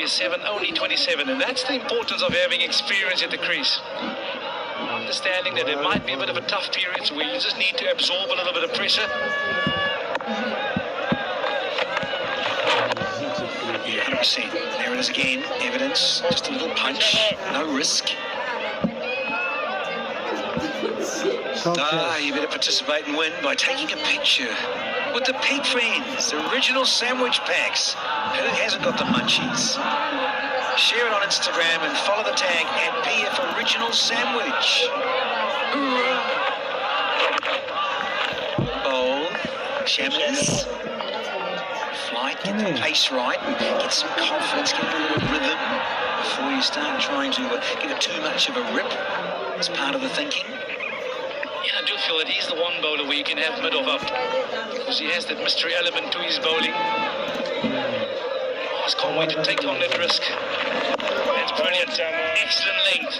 27, only 27, and that's the importance of having experience at the crease. Understanding that there might be a bit of a tough period where you just need to absorb a little bit of pressure. Yeah, 100%. There it is again. Evidence. Just a little punch. No risk. You better participate and win by taking a picture with the Pig Friends, the original sandwich packs. Who hasn't got the munchies? Share it on Instagram and follow the tag at PF Original Sandwich. Bowl, shammers, flight, get the pace right, get some confidence, get a little rhythm before you start trying to give it too much of a rip. It's part of the thinking. Yeah, I do feel that he's the one bowler where you can have mid-off up, because he has that mystery element to his bowling. I just can't wait to take on that risk. That's brilliant. Excellent length.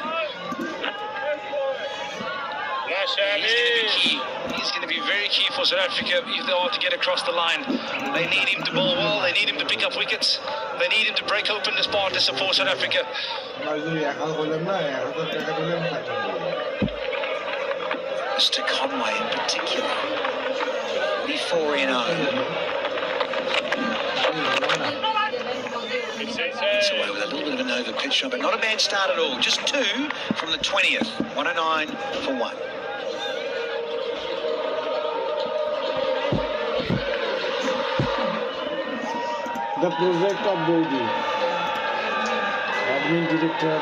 He's going to be key. He's going to be very key for South Africa if they are to get across the line. They need him to bowl well. They need him to pick up wickets. They need him to break open this part to support South Africa. Mr. Conway in particular. 44-0. It's away with a little bit of a Nova pitch run, but not a bad start at all. Just 2 from the 20th. 109 for 1. The project of Baby. Admin Director.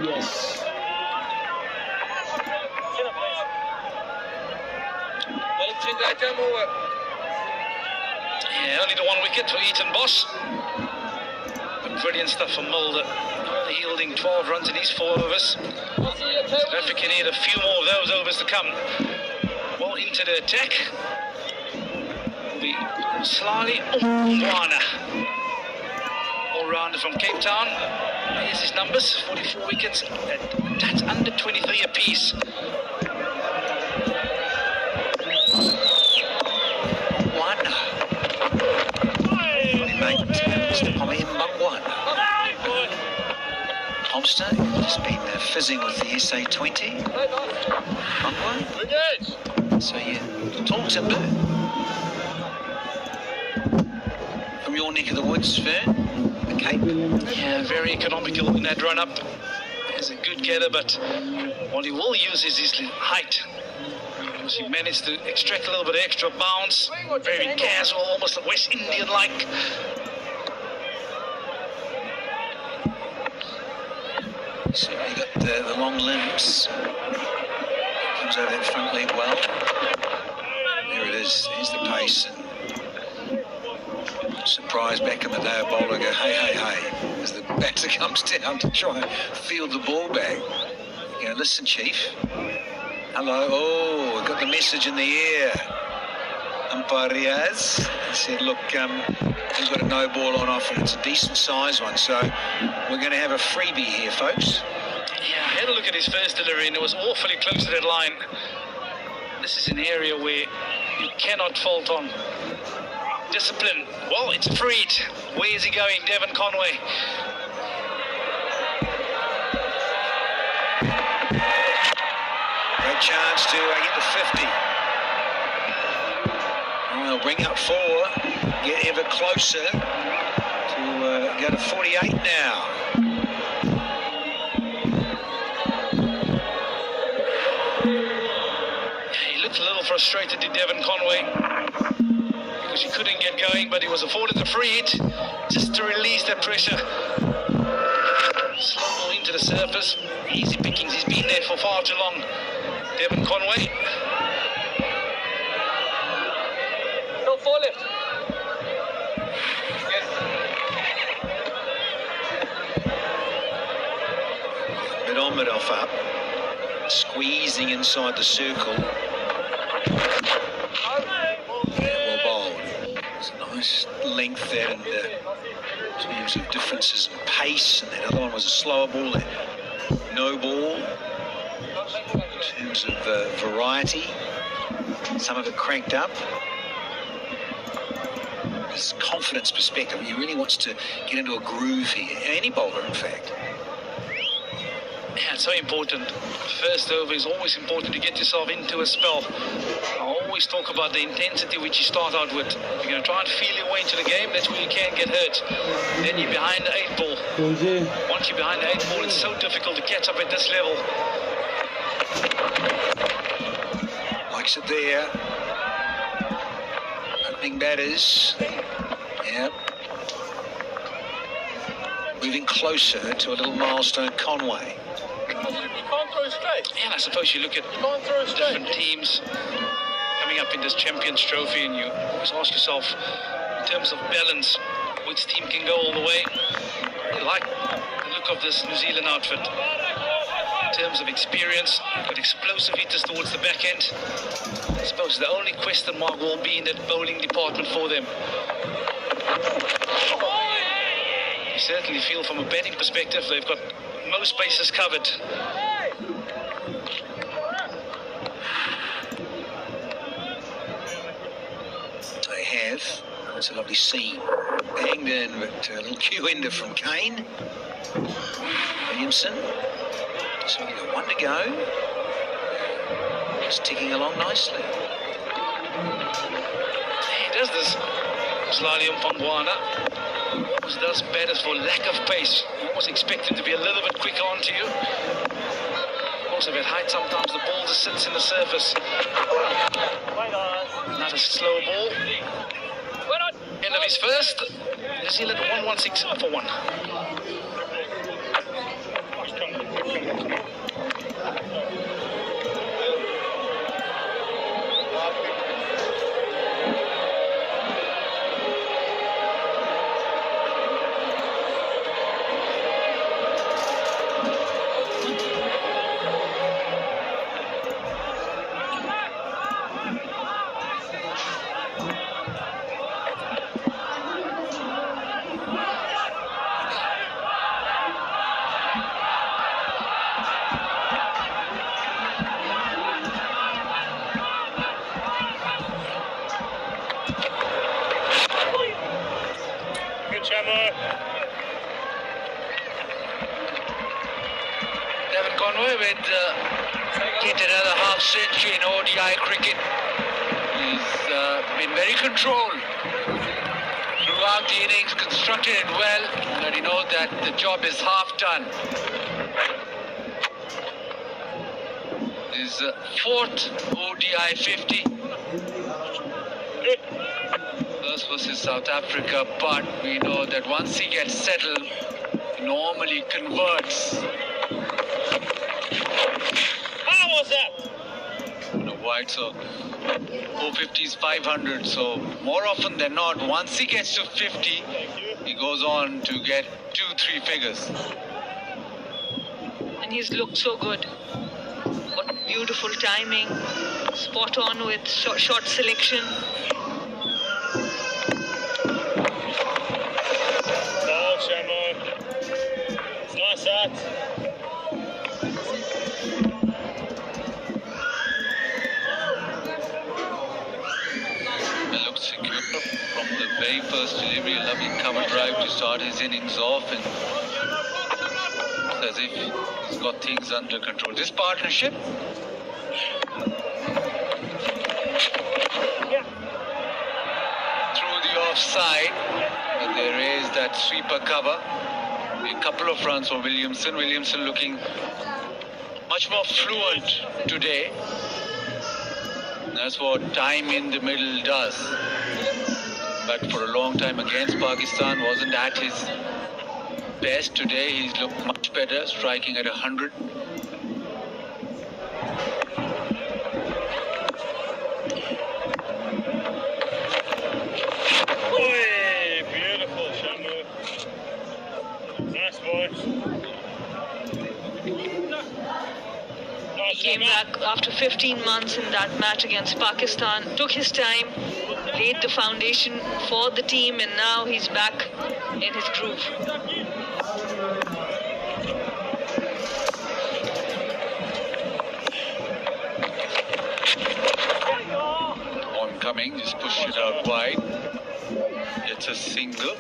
Yes. Yeah, only the 1 wicket for 𝗵𝗏𝗃. But brilliant stuff from Mulder, yielding 12 runs in his 4 overs. South Africa need a few more of those overs to come. Well into the attack. Will be Slali Mpwana, all-rounder from Cape Town. Here's his numbers: 44 wickets. That's under 23 apiece. Holster just been fizzing with the SA20. So you talk to him from your neck of the woods, Fern. The Cape. Yeah, very economical in that run-up. Has a good gather, but what he will use is his height. He managed to extract a little bit of extra bounce. Very casual, almost West Indian-like. So you got the long limbs. Comes over that front leg well. There it is. There's the pace. And surprise back in the day, a bowler go, hey, hey, hey, as the batter comes down to try and field the ball back. You know, listen, Chief. Hello. Oh, got the message in the air. Umpire Riaz said, look, he's got a no ball on offer. It's a decent size one, so we're going to have a freebie here, folks. Yeah, I had a look at his first delivery, and it was awfully close to that line. This is an area where you cannot fault on discipline. Well, it's freed. Where is he going, Devon Conway? Great chance to get to 50. They'll bring up 4, get ever closer to go to 48 now. He looked a little frustrated, did Devon Conway, because he couldn't get going, but he was afforded the free hit just to release that pressure. Slow ball into the surface. Easy pickings, he's been there for far too long. Devon Conway. Left. Yes. Mid on, mid off up. Squeezing inside the circle. Well bowled. It's a nice length there in terms of differences in pace, and that other one was a slower ball, no ball. In terms of variety, some of it cranked up. His confidence perspective, he really wants to get into a groove here. Any bowler, in fact. Yeah, it's so important. First over is always important to get yourself into a spell. I always talk about the intensity which you start out with. If you're going to try and feel your way into the game, that's where you can get hurt. Then you're behind the 8 ball. Once you're behind the 8 ball, it's so difficult to catch up at this level. Likes it there. Opening batters. Yeah. Moving closer to a little milestone, Conway. You can't throw straight. And I suppose you look at different teams coming up in this Champions Trophy, and you always ask yourself, in terms of balance, which team can go all the way. I like the look of this New Zealand outfit. In terms of experience, you've got explosive hitters towards the back end. I suppose the only question mark will be in that bowling department for them. You certainly feel from a batting perspective they've got most bases covered. They have. That's a lovely seam. Banged in, but a little Q-ender from Kane. Williamson. So we've got one to go. It's ticking along nicely. He does this. 𝗬𝗏𝗂𝗂𝗂𝗂𝗂𝗂𝗂𝗂𝗏 does batters for lack of pace. Almost expected to be a little bit quicker onto you. Also at height, sometimes the ball just sits in the surface. Not a slow ball. End of his first. New Zealand 116 for 1. Devon Conway with hit another half century in ODI cricket. He's been very controlled throughout the innings, constructed it well, but he knows that the job is half done. His 4th ODI 50. First versus South Africa, but we know that once he gets settled, he normally converts. How was that? Wide, so 450s, 500. So more often than not, once he gets to 50, he goes on to get 2-3 figures. And he's looked so good. What beautiful timing, spot on with shot selection. Nice that. It looks secure from the very first delivery. A lovely cover drive to start his innings off, and it's as if he's got things under control. This partnership through the offside, but there is that sweeper cover. A couple of runs for Williamson. Williamson looking much more fluent today. That's what time in the middle does. But for a long time against Pakistan wasn't at his best. Today he's looked much better, striking at 100. He came back after 15 months in that match against Pakistan. Took his time, laid the foundation for the team, and now he's back in his groove. Oncoming, just push it out wide. It's a single.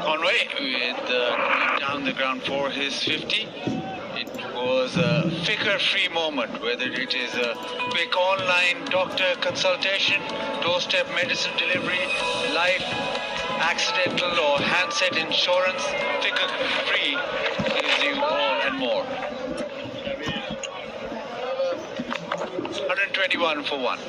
Conway with down the ground for his 50. It was a figure-free moment, whether it is a quick online doctor consultation, doorstep medicine delivery, life, accidental or handset insurance, figure-free gives you all and more. 121 for 1.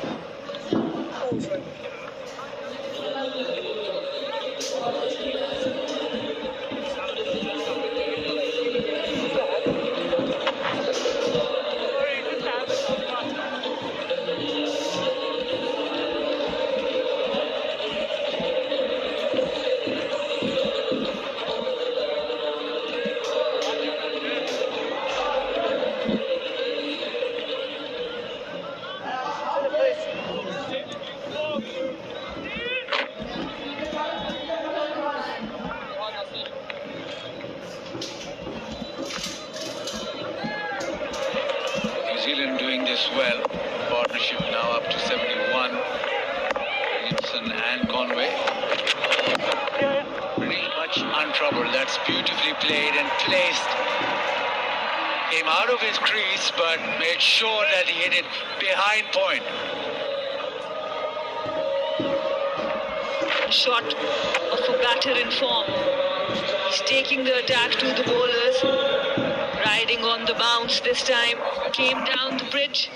New Zealand doing this well. Partnership now up to 71. Williamson and Conway. Pretty much untroubled. That's beautifully played and placed. Came out of his crease, but made sure that he hit it behind point. A shot of a batter in form. He's taking the attack to the bowlers. Riding on the bounce this time. Came down the bridge.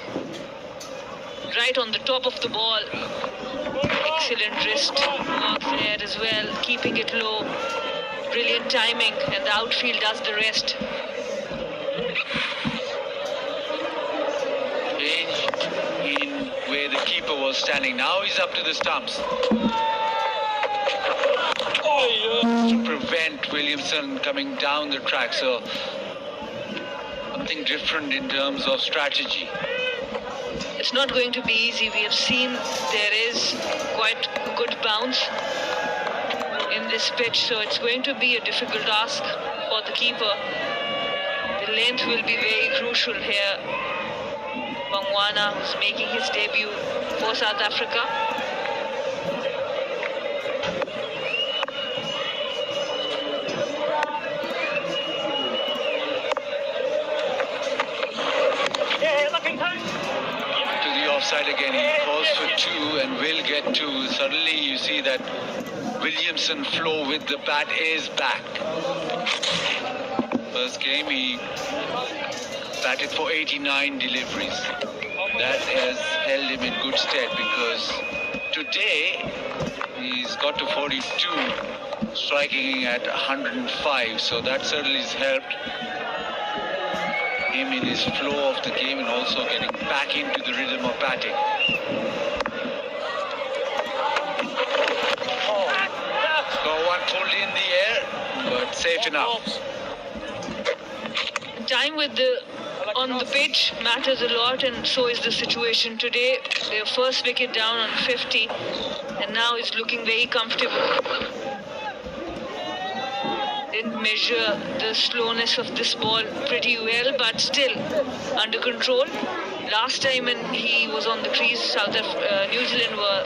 Right on the top of the ball. Excellent wrist work there as well. Keeping it low. Brilliant timing, and the outfield does the rest. Change in where the keeper was standing. Now he's up to the stumps. To prevent Williamson coming down the track. So something different in terms of strategy. It's not going to be easy. We have seen there is quite a good bounce in this pitch, so it's going to be a difficult task for the keeper. The length will be very crucial here. Bangwana, who's making his debut for South Africa. Offside again, he calls for 2 and will get 2. Suddenly you see that Williamson flow with the bat is back. First game he batted for 89 deliveries. That has held him in good stead because today he's got to 42, striking at 105, so that certainly has helped him in his flow of the game and also getting back into the rhythm of batting. Got one pulled in the air, but safe enough. Time with on the pitch matters a lot, and so is the situation today. Their first wicket down on 50, and now it's looking very comfortable. Didn't measure the slowness of this ball pretty well, but still under control. Last time when he was on the crease, New Zealand were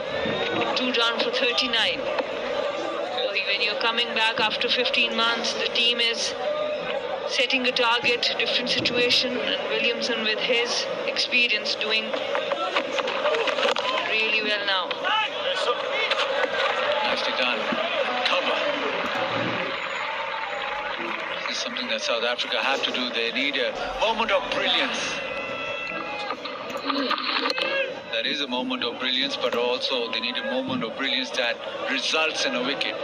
2 down for 39. So when you're coming back after 15 months, the team is setting a target, different situation, and Williamson with his experience doing really well now. Nicely done. Cover. This is something that South Africa have to do. They need a moment of brilliance. That is a moment of brilliance, but also they need a moment of brilliance that results in a wicket.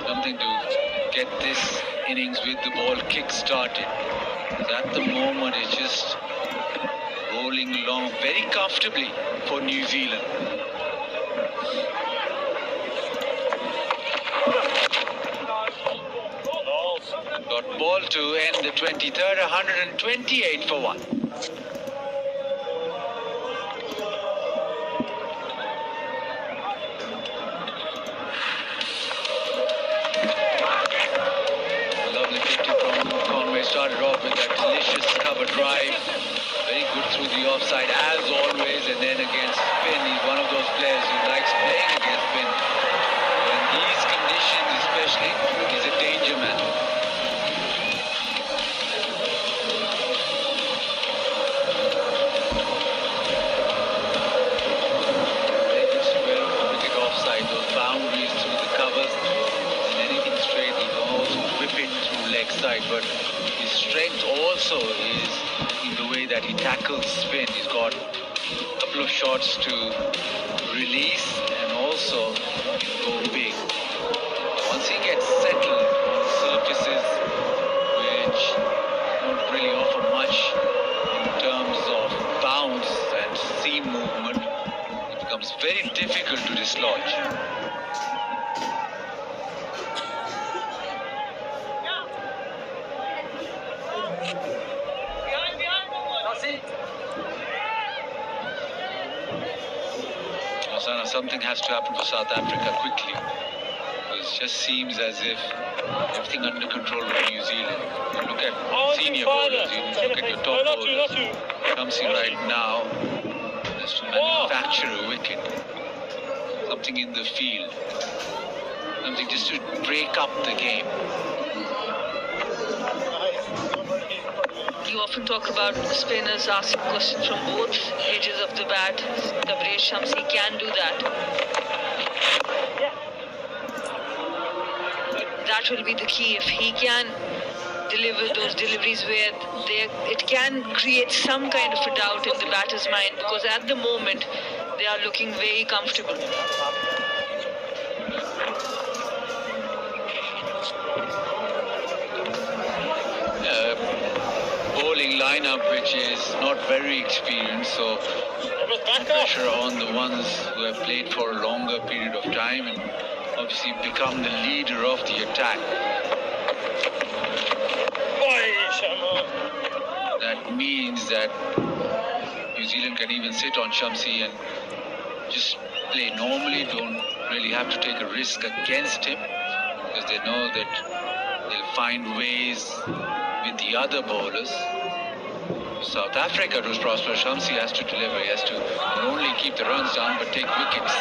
Something to get this innings with the ball kick-started. At the moment it's just rolling along very comfortably for New Zealand. Dot ball to end the 23rd, 128 for 1. Lovely 50 from Conway. Started off with that delicious cover drive. Very good through the offside as always, and then against spin. He's one of those players who likes playing against spin. In these conditions especially, he's a danger man. Very good square wicket offside, those boundaries through the covers, and anything straight, he can also whip it through leg side, but his strength also is in the way that he tackles spin. He's got a couple of shots to release and also go big. Once he gets settled on surfaces which don't really offer much in terms of bounce and seam movement, it becomes very difficult to dislodge. Something has to happen for South Africa quickly. It just seems as if everything under control with New Zealand. You look at senior bowlers, you look at your top bowlers. 𝗂𝗵𝗃 right now is to manufacture a wicket. Something in the field. Something just to break up the game. You often talk about spinners asking questions from both edges of the bat. 𝗂𝗵𝗃 can do that. That will be the key. If he can deliver those deliveries where it can create some kind of a doubt in the batter's mind, because at the moment they are looking very comfortable. Bowling lineup which is not very experienced, so pressure on the ones who have played for a longer period of time and obviously become the leader of the attack. That means that New Zealand can even sit on 𝗂𝗵𝗃 and just play normally, don't really have to take a risk against him, because they know that they'll find ways with the other bowlers. South Africa to prosper, 𝗂𝗵𝗃 has to deliver. He has to not only keep the runs down but take wickets.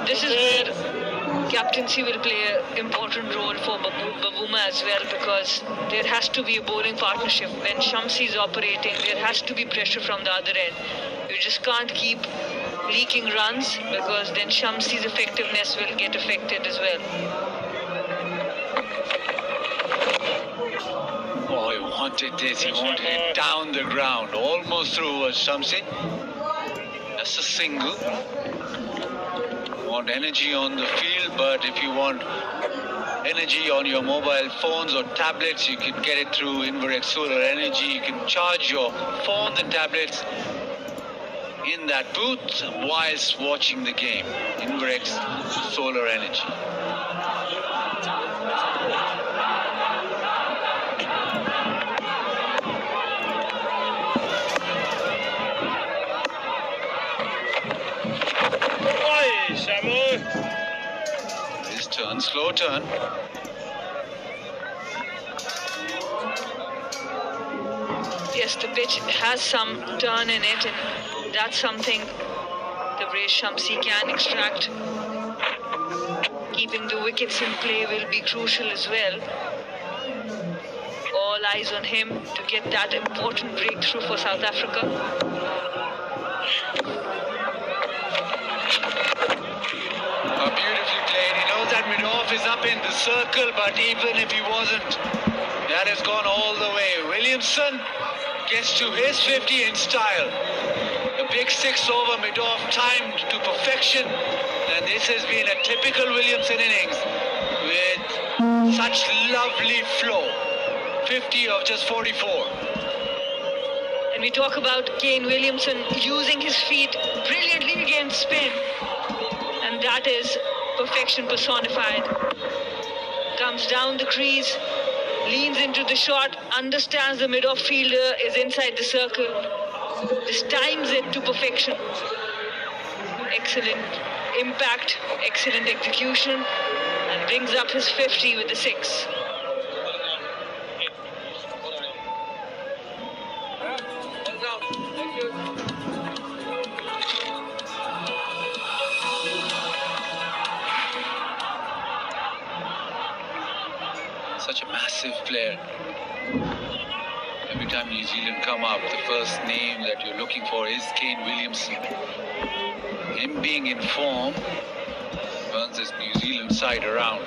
This is where captaincy will play an important role for 𝗂𝗏𝗡 as well, because there has to be a bowling partnership. When 𝗂𝗵𝗃 is operating, there has to be pressure from the other end. You just can't keep leaking runs, because then 𝗂𝗵𝗃's effectiveness will get affected as well. Oh, he wanted this. He wanted it down the ground. Almost through was 𝗂𝗵𝗃. That's a single. You want energy on the field, but if you want energy on your mobile phones or tablets, you can get it through 𝗃𝗏𝗃 solar energy. You can charge your phones and tablets in that booth whilst watching the game. 𝗃𝗏𝗃 solar energy. His turn, slow turn. Yes, the pitch has some turn in it, and that's something the 𝗂𝗵𝗃 can extract. Keeping the wickets in play will be crucial as well. All eyes on him to get that important breakthrough for South Africa. Beautifully played. He knows that mid-off is up in the circle, but even if he wasn't, that has gone all the way. Williamson gets to his 50 in style. A big 6-over mid-off timed to perfection, and this has been a typical Williamson innings with such lovely flow. 50 of just 44. And we talk about Kane Williamson using his feet brilliantly against spin. And that is perfection personified. Comes down the crease, leans into the shot, understands the mid-off fielder is inside the circle. Just times it to perfection. Excellent impact, excellent execution, and brings up his 50 with the 6. Such a massive player. Every time New Zealand come up, the first name that you're looking for is Kane Williamson. Him being in form turns this New Zealand side around.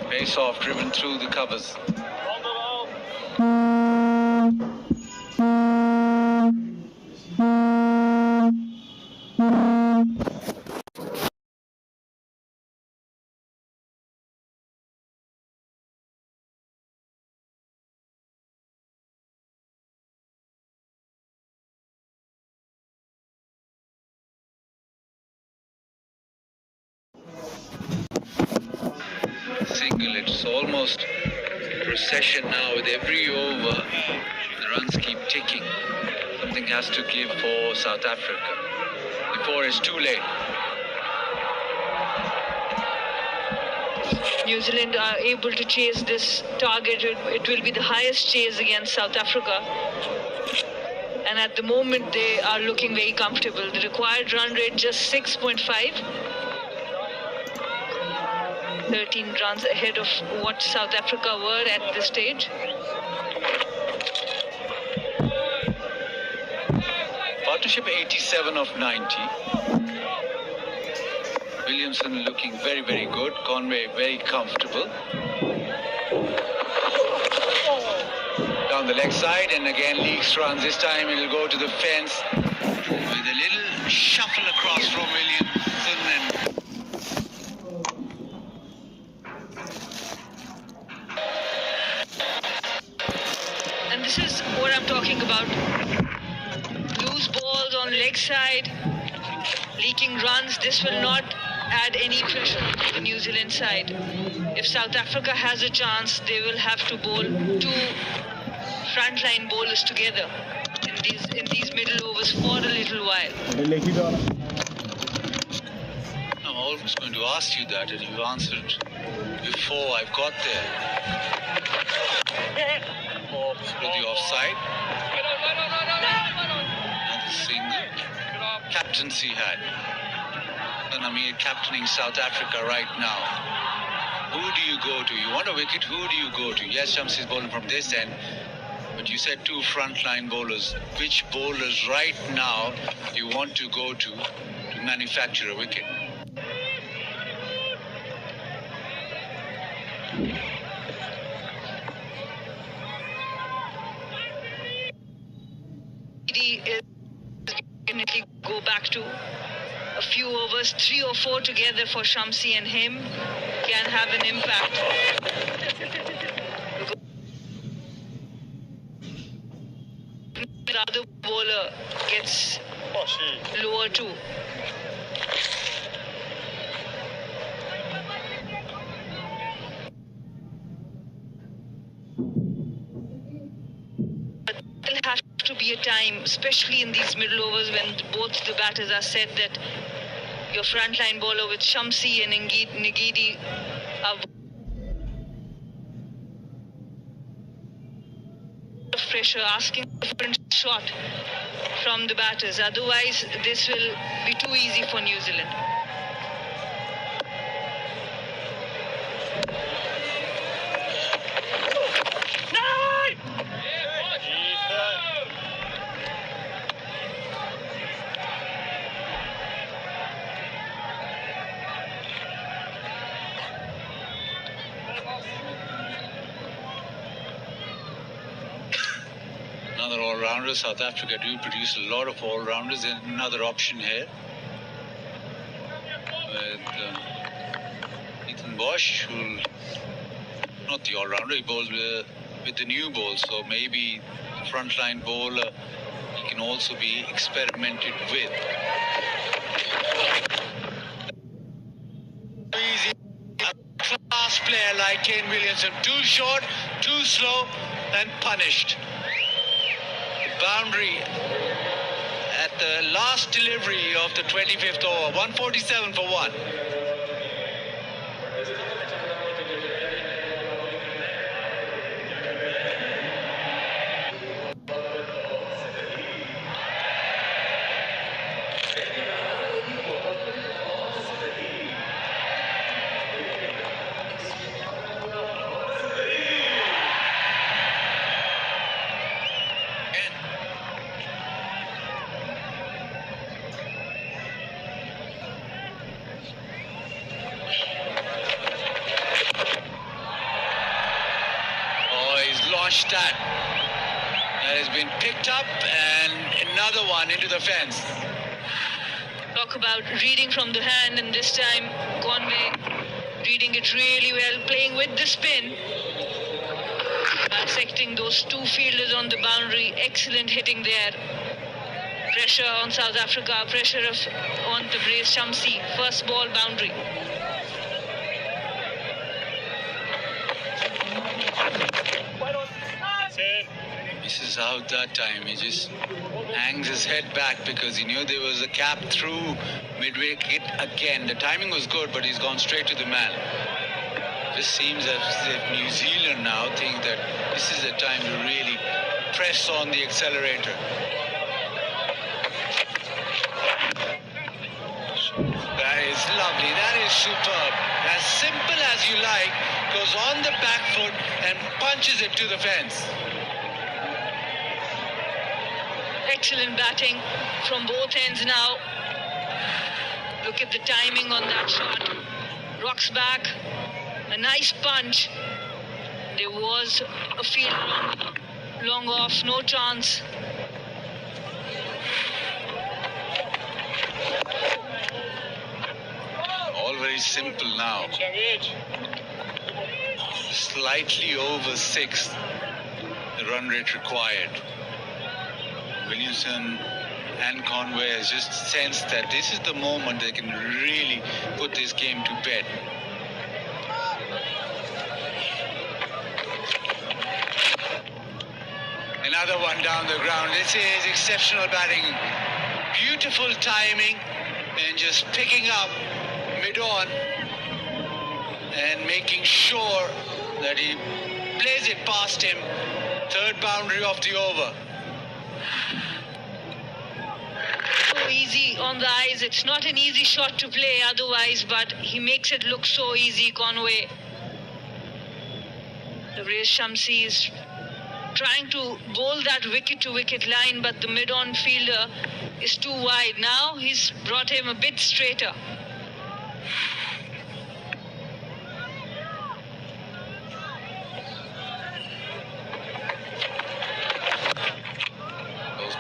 Face off, driven through the covers. Single, it's almost a procession now. With every over, the runs keep ticking. Something has to give for South Africa before it's too late. New Zealand are able to chase this target. It will be the highest chase against South Africa. And at the moment, they are looking very comfortable. The required run rate just 6.5. 13 runs ahead of what South Africa were at this stage. Partnership 87 of 90. Williamson looking very, very good. Conway very comfortable. Down the leg side, and again Leakes runs. This time it'll go to the fence with a little shuffle across from Williamson, and this is what I'm talking about. Loose balls on leg side, leaking runs. This will not add any pressure to the New Zealand side. If South Africa has a chance, they will have to bowl 2 frontline bowlers together in these middle overs for a little while. I'm almost going to ask you that, and you answered before I've got there. With the offside. Another single. Captaincy had. And Amir captaining South Africa right now. Who do you go to? You want a wicket, who do you go to? Yes, 𝗀𝗻𝘂 is bowling from this end, but you said 2 frontline bowlers. Which bowlers right now you want to go to manufacture a wicket? Is definitely go back to a few overs, 3 or 4 together for 𝗀𝗻𝘂 and him can have an impact. The other bowler gets lower too. But there'll have to be a time, especially in these middle overs when both the batters are set, that your frontline bowler with 𝗀𝗻𝘂 and Ngidi are pressure, asking a different shot from the batters. Otherwise, this will be too easy for New Zealand. Another all-rounder. South Africa do produce a lot of all-rounders. And another option here with 𝗵𝗺𝗃𝗺, who not the all-rounder, he bowls with the new ball, so maybe frontline bowler, he can also be experimented with. Easy. A class player like Kane Williamson, too short, too slow, and punished. Boundary at the last delivery of the 25th over, 147 for 1. That has been picked up, and another one into the fence. Talk about reading from the hand, and this time Conway reading it really well, playing with the spin, dissecting those two fielders on the boundary. Excellent hitting there. Pressure on South Africa, pressure on 𝗿𝗵𝗄𝗃𝗃𝗃. First ball boundary. Misses out that time. He just hangs his head back because he knew there was a cap through midway hit again. The timing was good, but he's gone straight to the man. Just seems as if New Zealand now think that this is the time to really press on the accelerator. That is lovely. That is superb. As simple as you like, goes on the back foot and punches it to the fence. Excellent batting from both ends now. Look at the timing on that shot. Rocks back. A nice punch. There was a field long off, no chance. All very simple now. Slightly over 6, the run rate required. Williamson and Conway has just sensed that this is the moment they can really put this game to bed. Another one down the ground. This is exceptional batting. Beautiful timing and just picking up mid-on and making sure that he plays it past him. Third boundary of the over. So easy on the eyes. It's not an easy shot to play otherwise, but he makes it look so easy, Conway. 𝗿𝗵𝗄𝗃𝗃𝗃 is trying to bowl that wicket-to-wicket line, but the mid-on fielder is too wide. Now he's brought him a bit straighter.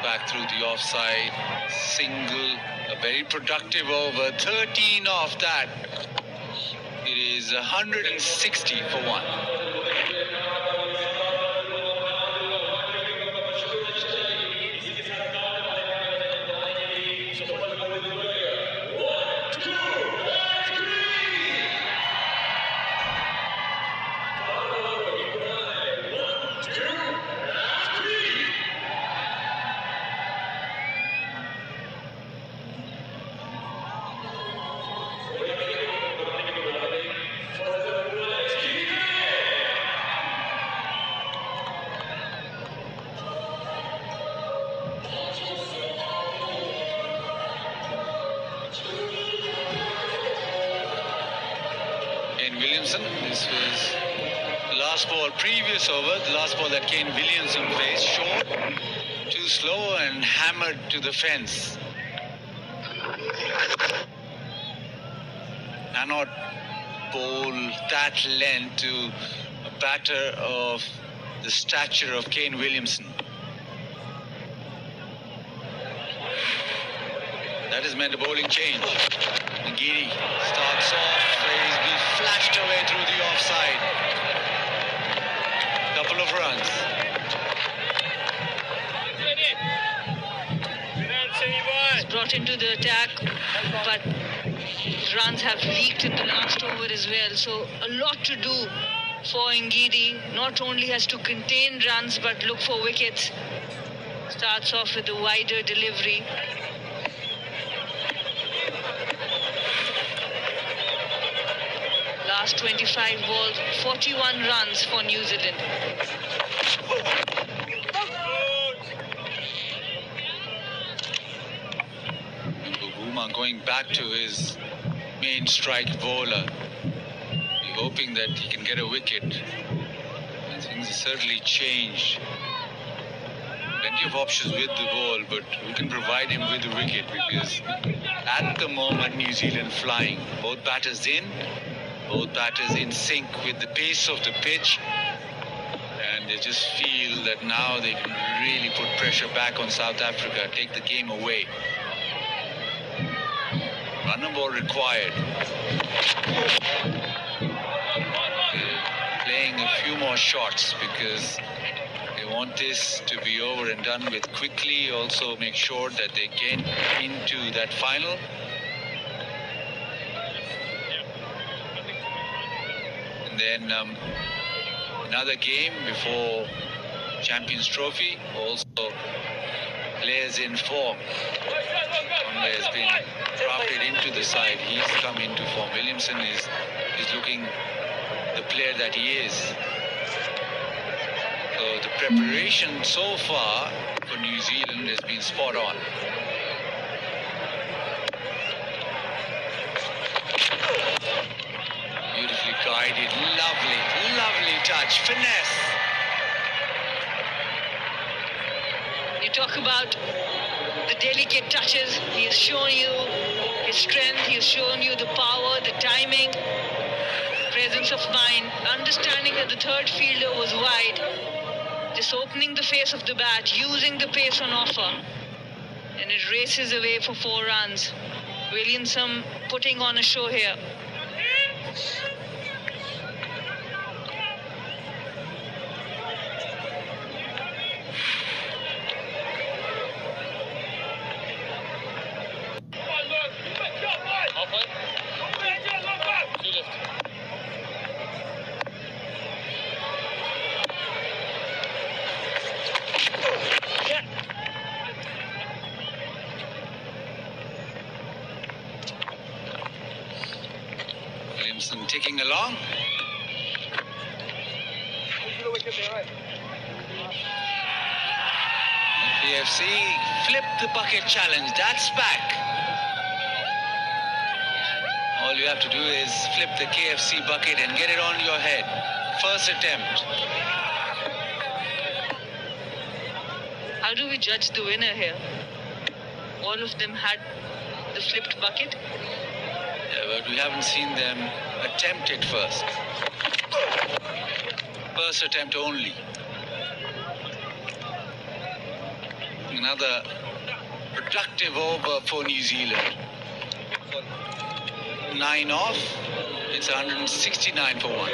Back through the offside, single, a very productive over, 13 off that. It is 160 for 1. Williamson. This was the last ball, previous over, the last ball that Kane Williamson faced. Short, too slow and hammered to the fence. Cannot bowl that length to a batter of the stature of Kane Williamson. That has meant a bowling change. Giri starts off, he's been flashed away through the offside. Couple of runs. got into the attack, but runs have leaked in the last over as well. So a lot to do for Ngidi. Not only has to contain runs, but look for wickets. Starts off with a wider delivery. Last 25 balls, 41 runs for New Zealand. Bhuma going back to his main strike bowler, hoping that he can get a wicket. And things have certainly changed. Plenty of options with the ball, but we can provide him with a wicket because at the moment New Zealand flying. Both batters in, both batters in sync with the pace of the pitch, and they just feel that now they can really put pressure back on South Africa, take the game away. Run and ball required. Playing a few more shots because they want this to be over and done with quickly. Also make sure that they get into that final. And then another game before Champions Trophy. Also players in form. Conway has been drafted into the side. He's come into form. Williamson is looking the player that he is. So the preparation so far for New Zealand has been spot on. Beautifully guided, lovely touch, finesse. You talk about the delicate touches. He has shown you his strength, he has shown you the power, the timing, presence of mind, understanding that the third fielder was wide, just opening the face of the bat, using the pace on offer, and it races away for 4 runs. Williamson putting on a show here. Williamson ticking along. KFC flip the bucket challenge. That's back. All you have to do is flip the KFC bucket and get it on your head. First attempt. How do we judge the winner here? All of them had the flipped bucket. Yeah, but we haven't seen them attempt it first. First attempt only. Another productive over for New Zealand. 9 off. It's 169 for 1.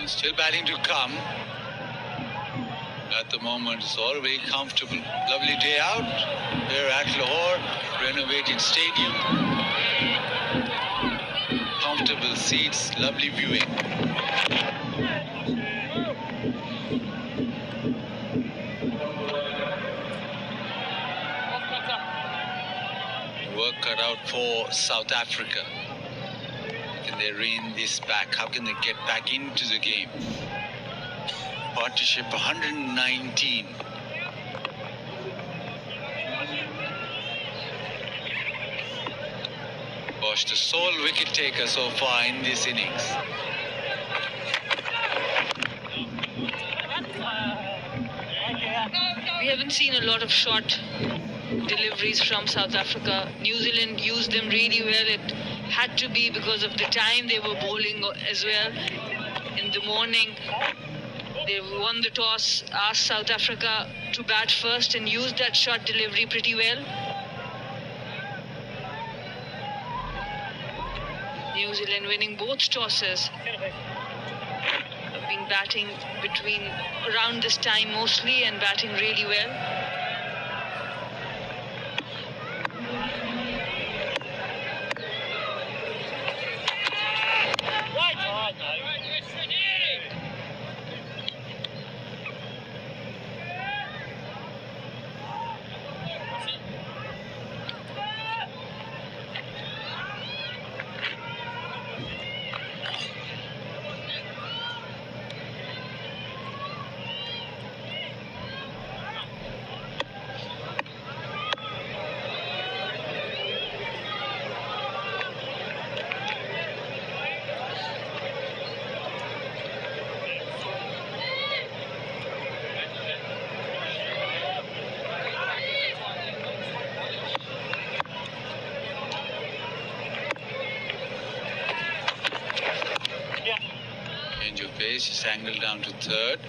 Still batting to come. At the moment, it's all very comfortable. Lovely day out here at Lahore, renovated stadium. Comfortable seats, lovely viewing. Work cut out for South Africa. Can they rein this back? How can they get back into the game? Partnership 119. George, the sole wicket taker so far in this innings. We haven't seen a lot of short deliveries from South Africa. New Zealand used them really well. It had to be because of the time they were bowling as well. In the morning, they won the toss, asked South Africa to bat first and used that short delivery pretty well. New Zealand winning both tosses. Have been batting between around this time mostly and batting really well. He's angled down to third.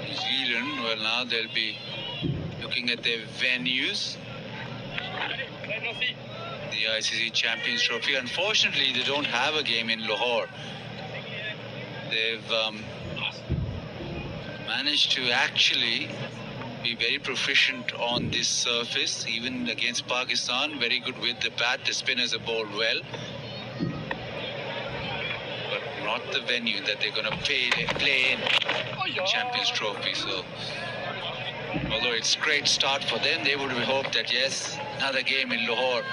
New Zealand, well, now they'll be looking at their venues. The ICC Champions Trophy. Unfortunately, they don't have a game in Lahore. They've managed to actually be very proficient on this surface, even against Pakistan. Very good with the bat. The spinners have bowled well. Not the venue that they're going to play in Champions Trophy. So, although it's a great start for them, they would have hoped that yes, another game in Lahore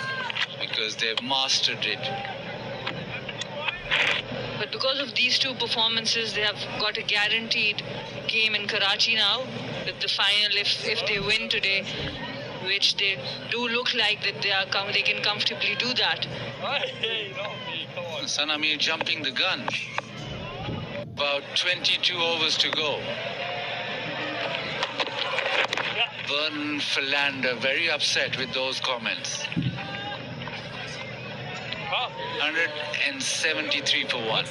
because they've mastered it. But because of these two performances, they have got a guaranteed game in Karachi now. With the final, if they win today, which they do look like that they can comfortably do that. Sana Mir jumping the gun. About 22 overs to go. Vernon Philander very upset with those comments. 173 for one.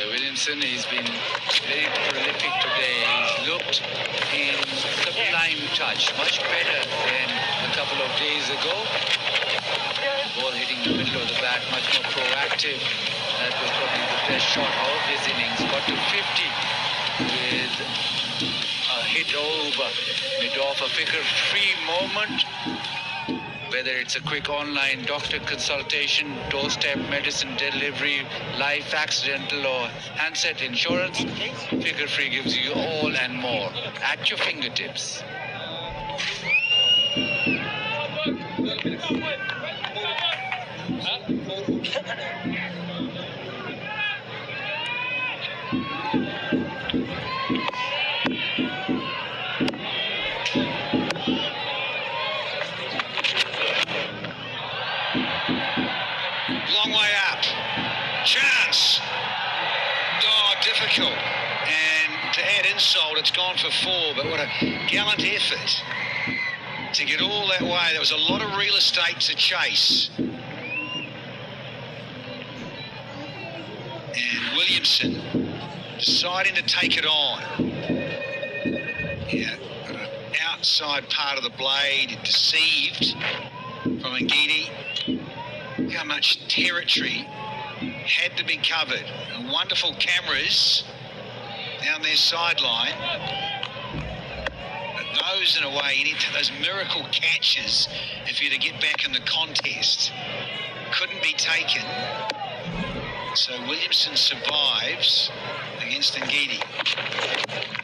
Williamson, he's been very prolific today. He's looked in sublime touch, much better than a couple of days ago. Ball hitting the middle of the bat, much more proactive. That was probably the best shot of his innings. Got to 50 with a hit over mid-off, a figure-free moment. Whether it's a quick online doctor consultation, doorstep medicine delivery, life accidental or handset insurance, Figure Free gives you all and more at your fingertips. Long way up. Chance. Oh, difficult. And to add insult, it's gone for four, but what a gallant effort to get all that way. There was a lot of real estate to chase. And Williamson deciding to take it on. Yeah, outside part of the blade, deceived from 𝗁𝗏𝗍𝗍. How much territory had to be covered. And wonderful cameras down their sideline. But those, in a way, those miracle catches, if you're to get back in the contest, couldn't be taken. So Williamson survives against 𝗁𝗏𝗍𝗍.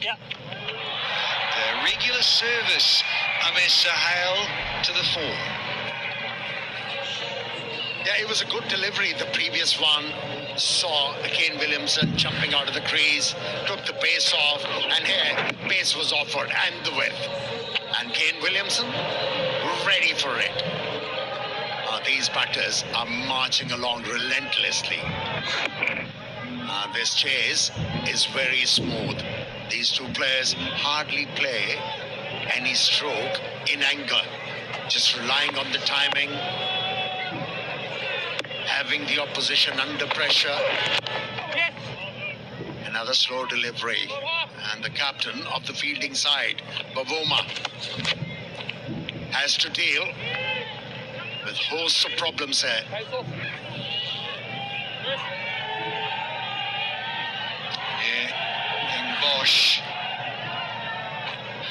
Yeah. The regular service of Sahel to the fore. Yeah, it was a good delivery. The previous one saw Kane Williamson jumping out of the crease, took the pace off, and here, pace was offered and the width. And Kane Williamson, ready for it. These batters are marching along relentlessly. This chase is very smooth. These two players hardly play any stroke in anger, just relying on the timing, having the opposition under pressure. Another slow delivery, and the captain of the fielding side, 𝗏𝗏, has to deal with hosts of problems here. Yeah, young Bosch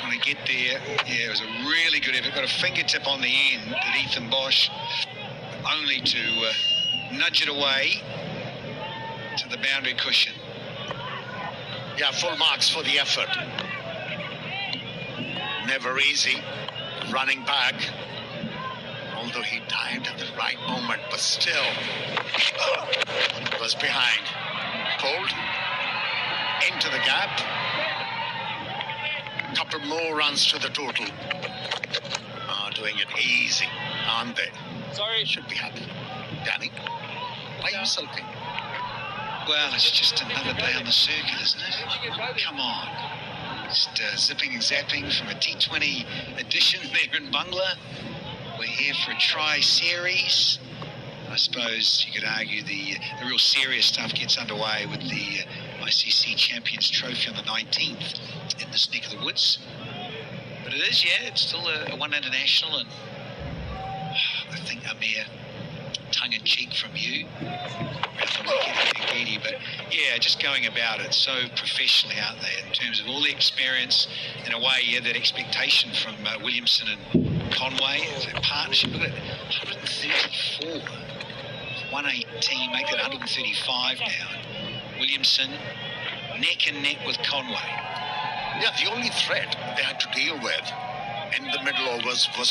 trying to get there. Yeah, it was a really good effort. Got a fingertip on the end at 𝗵𝗺𝗃, only to nudge it away to the boundary cushion. Yeah, full marks for the effort. Never easy running back, although he dived at the right moment, but still was behind. Pulled into the gap. Couple more runs to the total. Doing it easy, aren't they? Sorry. Should be happy. Danny, why are you sulking? Well, it's just another day on the circuit, isn't it? Come on. Just zipping and zapping from a T20 edition there in Bangla. We're here for a tri-series. I suppose you could argue the real serious stuff gets underway with the ICC Champions Trophy on the 19th in this neck of the woods. But it is, yeah, it's still a one international, and I think Amir, tongue-in-cheek from you, but yeah, just going about it so professionally out there in terms of all the experience. In a way, yeah, that expectation from Williamson and Conway, that partnership. Look at it, 134. 118, make it 135 now. Williamson neck and neck with Conway. Yeah, the only threat they had to deal with in the middle overs was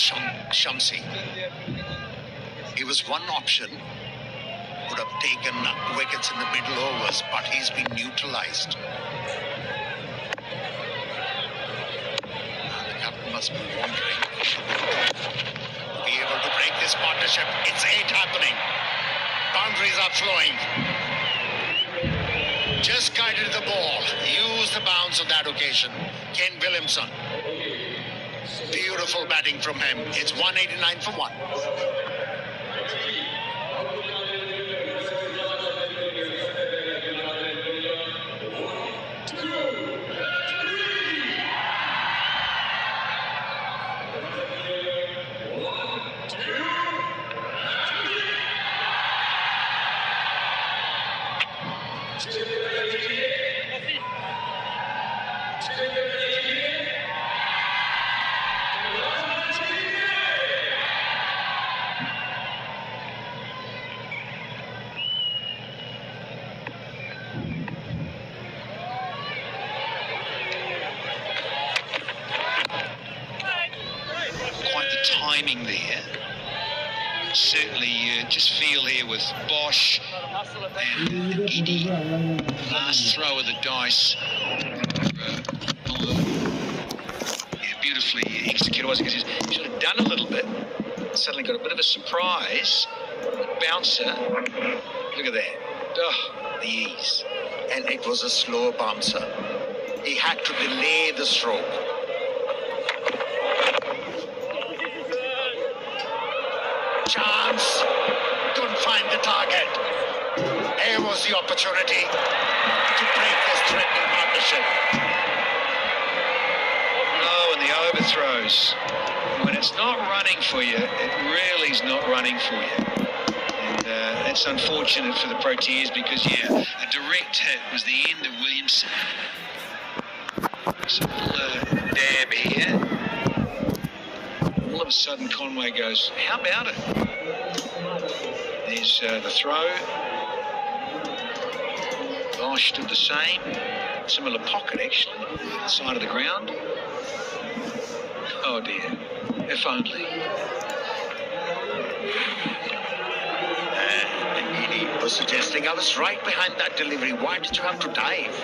𝗫𝗫𝗃. He was one option, would have taken wickets in the middle overs, but he's been neutralized. The captain must be wondering, be able to break this partnership. It's 8 happening. Boundaries are flowing. Just guided the ball. Used the bounce of that occasion. Kane Williamson. Beautiful batting from him. It's 189 for 1. Timing there. Certainly you just feel here with Bosch and Edie, last throw of the dice. Beautifully executed. He should have done a little bit. Suddenly got a bit of a surprise. Bouncer. Look at that. Oh, the ease. And it was a slow bouncer. He had to delay the stroke. Chance, couldn't find the target. Here was the opportunity to break this threatening partnership. Oh, and the overthrows. When it's not running for you, it really is not running for you. And it's unfortunate for the Proteas because, yeah, a direct hit was the end of Williamson. So a little dab here. All of a sudden, Conway goes, how about it? There's the throw. Bosch did the same. Similar pocket, actually, the side of the ground. Oh, dear. If only. And Edie was suggesting, I was right behind that delivery. Why did you have to dive?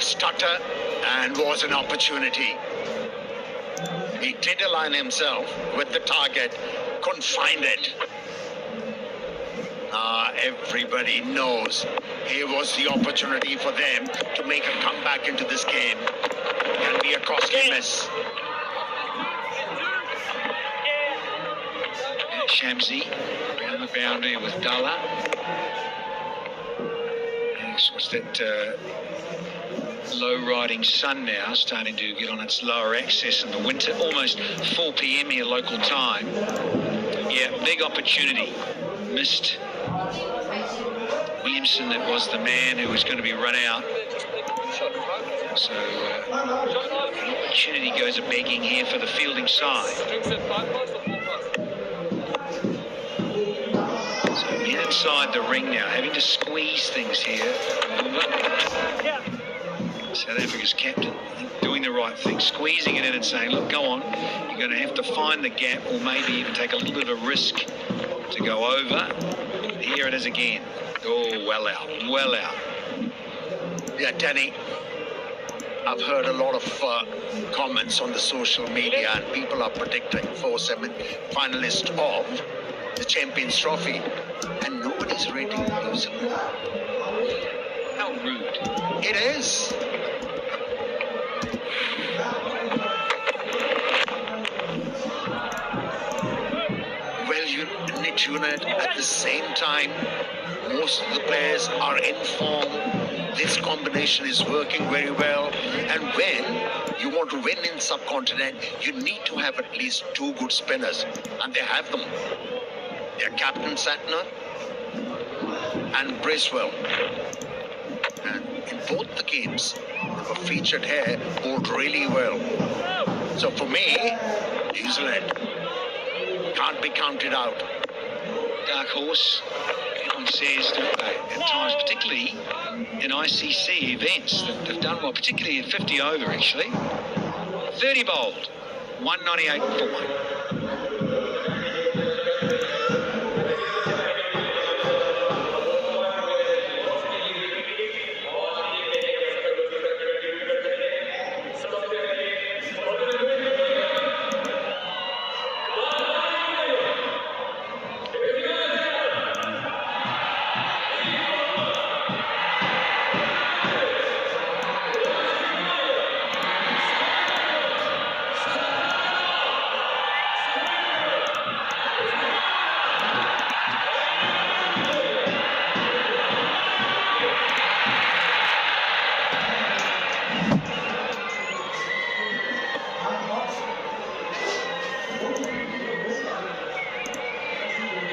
of stutter and was an opportunity. He did align himself with the target, couldn't find it. Everybody knows here was the opportunity for them to make a comeback into this game. Can be a costly miss. Shamsi around the boundary with Dalla. And it's that low riding sun now starting to get on its lower axis in the winter, almost 4 p.m. here local time. Yeah, big opportunity. Missed. Williamson, that was the man who was going to be run out. So opportunity goes a begging here for the fielding side. So men inside the ring now, having to squeeze things here. South Africa's captain doing the right thing, squeezing it in and saying, look, go on, you're going to have to find the gap or maybe even take a little bit of a risk to go over. Here it is again. Oh, well out, well out. Yeah, Danny, I've heard a lot of comments on the social media, and people are predicting 4 semi-finalists of the Champions Trophy, and nobody's rating New Zealand. How rude. It is. Well-knit unit. At the same time, most of the players are in form. This combination is working very well. And when you want to win in subcontinent, you need to have at least 2 good spinners. And they have them. Their captain Santner and Bracewell. And in both the games, they were featured here, bowled really well. So for me, New Zealand can't be counted out. Dark horse, everyone says, don't they? At times, particularly in ICC events, that they've done well, particularly at 50 over, actually. 30 bowled, 198 for 1.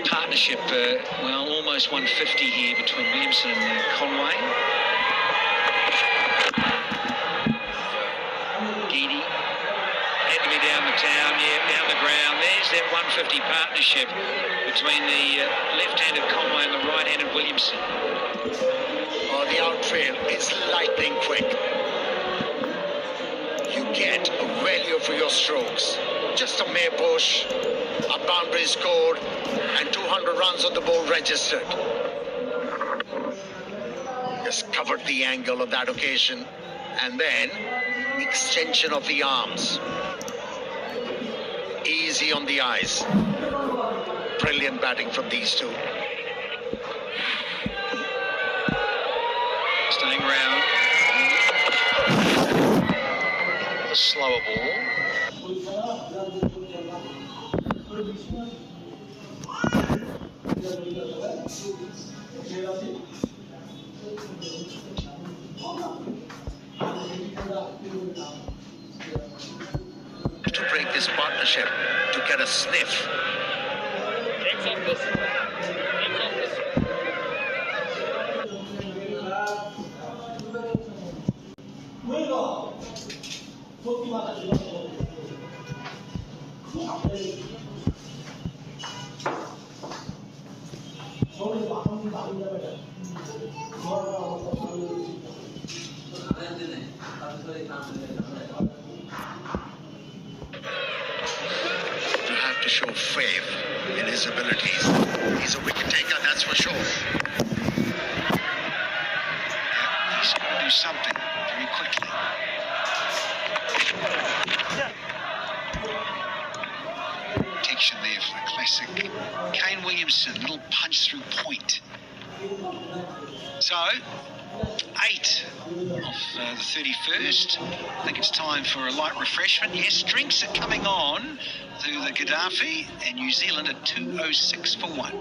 Partnership, well, almost 150 here between Williamson and Conway. Geedy had to be down the town, yeah, down the ground. There's that 150 partnership between the left-handed Conway and the right-handed Williamson. Oh, the outfield is lightning quick. You get a value for your strokes. Just a mere push, a boundary scored, and 200 runs on the board registered. Just covered the angle of that occasion, and then extension of the arms. Easy on the eyes. Brilliant batting from these two. Staying round. A slower ball. To break this partnership, to get a sniff. You have to show faith in his abilities. He's a wicket taker, that's for sure. He's got to do something very quickly. So, 8 of the 31st. I think it's time for a light refreshment. Yes, drinks are coming on to the Gaddafi and New Zealand at 2:06 for 1.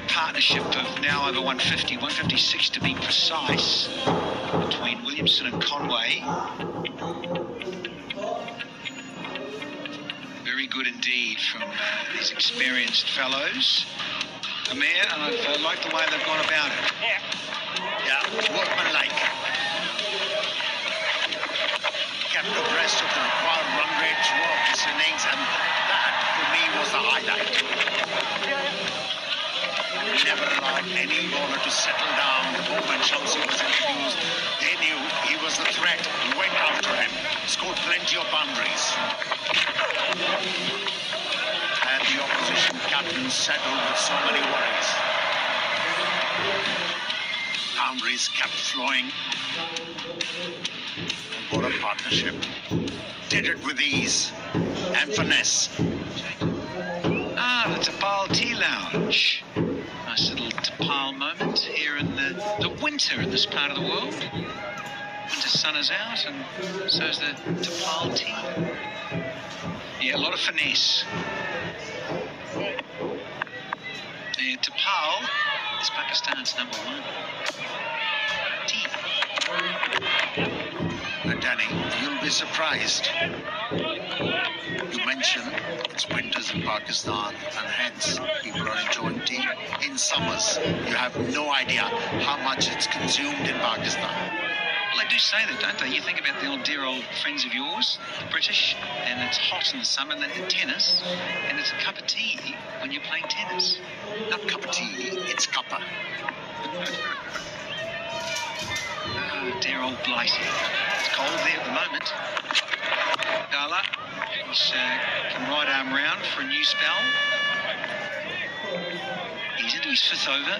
Partnership of now over 150, 156 to be precise, between Williamson and Conway. Very good indeed from these experienced fellows. Amir, and I've liked the way they've gone about it. Yeah, workmanlike. Kept abreast of the required run rate throughout this innings, and that, for me, was the highlight. Never allowed any bowler to settle down. The moment 𝗪𝗪 was introduced, they knew he was the threat, went after him, scored plenty of boundaries. And the opposition captain settled with so many worries. Boundaries kept flowing. And what a partnership. Did it with ease and finesse. The 𝗃𝗠 Tea Lounge. Nice little 𝗃𝗠 moment here in the winter in this part of the world. Winter sun is out, and so is the 𝗃𝗠 tea. Yeah, a lot of finesse. The 𝗃𝗠 is Pakistan's #1 tea. Danny, you'll be surprised. You mentioned it's winters in Pakistan, and hence people are enjoying tea. In summers, you have no idea how much it's consumed in Pakistan. Well, they do say that, don't they? You think about the dear old friends of yours, the British, and it's hot in the summer, and then tennis, and it's a cup of tea when you're playing tennis. Not cup of tea, it's cuppa. Dear old Blighty. It's cold there at the moment. Dala can right arm round for a new spell. He's into his 5th over.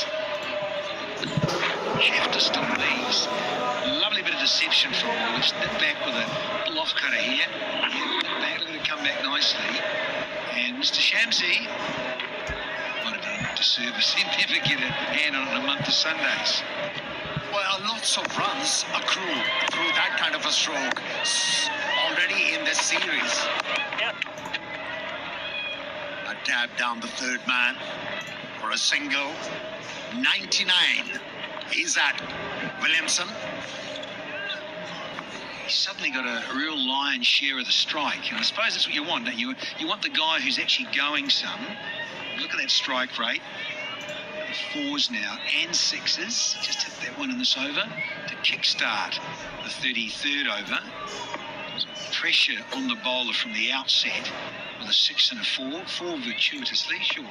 Have to stop these. Lovely bit of deception. aggression from Woolwich. Nip back with a little off cutter here. Yeah, nip back, let it come back nicely. And Mr. Shamsi might have done a disservice. He'd never get a hand on it in a month of Sundays. Well, lots of runs accrue through that kind of a stroke already in this series. Yep. A tap down the third man for a single. 99. Is that Williamson? He's suddenly got a real lion's share of the strike, and I suppose that's what you want, don't you? You want the guy who's actually going some. Look at that strike rate. The 4s now and 6s. Just hit that one in this over to kickstart the 33rd over. Pressure on the bowler from the outset with a 6 and a 4. 4 gratuitously, sure.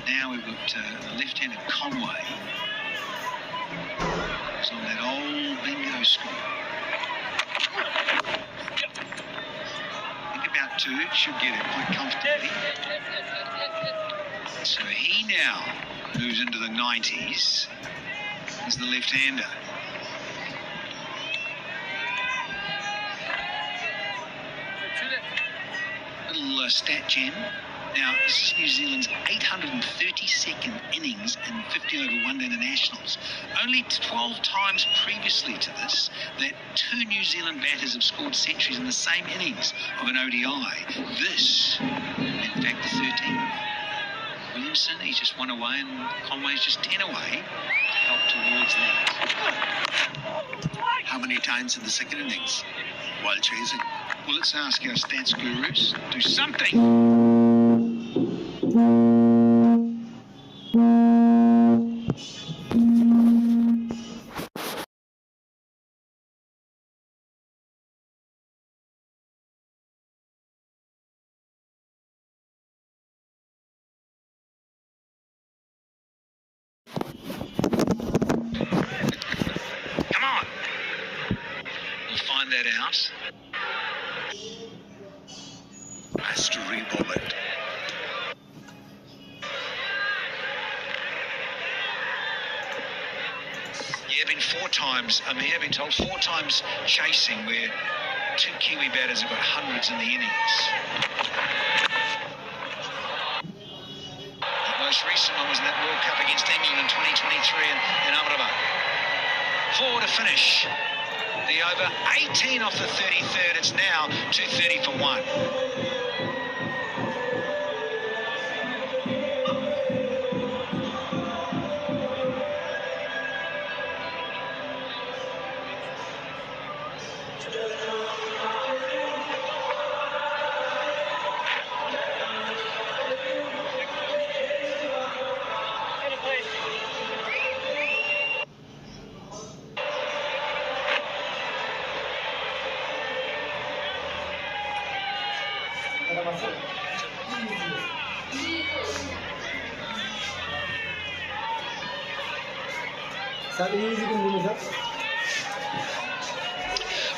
Now we've got the left-handed Conway. It's on that old bingo score. Think about 2, should get it quite comfortably. So he now moves into the 90s as the left-hander. Little stat gem. Now, this is New Zealand's 832nd innings in 50 over one-day internationals. Only 12 times previously to this that 2 New Zealand batters have scored centuries in the same innings of an ODI. This, in fact, the 13th. Williamson, he's just 1 away, and Conway's just 10 away to help towards that. How many times in the second innings while chasing? Well, let's ask our stats gurus. Do something. Come on. We'll find that out. Has to re-bowl it. Yeah, been 4 times. I mean, I've been told 4 times chasing where 2 Kiwi batters have got hundreds in the innings. The most recent one was in that World Cup against England in 2023 in Əhmedabad. 4 to finish. The over 18 off the 33rd. It's now 230 for 1.